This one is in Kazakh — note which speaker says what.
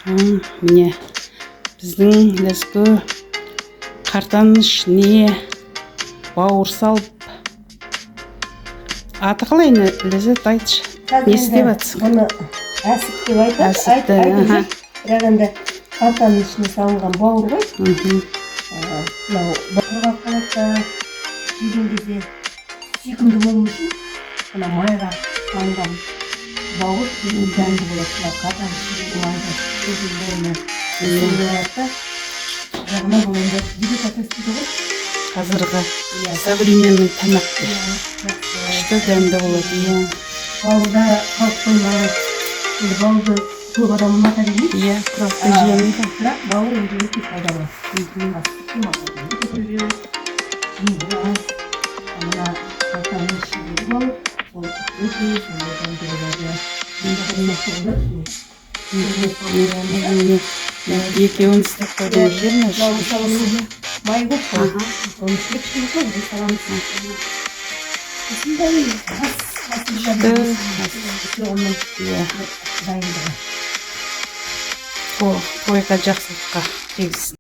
Speaker 1: Міне біздің ләзгі қартаныш не бауыр салып. Аты қалай Ләззат, айтшы. Не істеп жатсың?
Speaker 2: Бұны әсік деп айтады. Бірақ енді қартаның ішіне салынған бауыр ғой. Мынау құрғақ қалақта жеген кезде сүйкімді болу үшін мына майға салынған бауыр дәмді болады. Мына қартаның ішіндегі майға көздің бойына салынады. Жағына бұл енді деликатес дейді ғой.
Speaker 1: Қазіргі современный тамақ. Күшті дәмді болады.
Speaker 2: Бауырда қалып қоймай, бауырды көп адам ұната бермейді.
Speaker 1: Құрақты жемейді.
Speaker 2: Бірақ бауыр енді өте пайдалы. Көтереді, жеңіл аз. Мына қалтаның ішіндегі бауыр, ол өте сондай дәмді болады.
Speaker 1: Екеуін істеп қойдыңыздар ма?
Speaker 2: Бауыр салымыз май көп қой. Оның ішінде кішкене көп саламыз. Осындай
Speaker 1: Тойға жақсылыққа тегіз.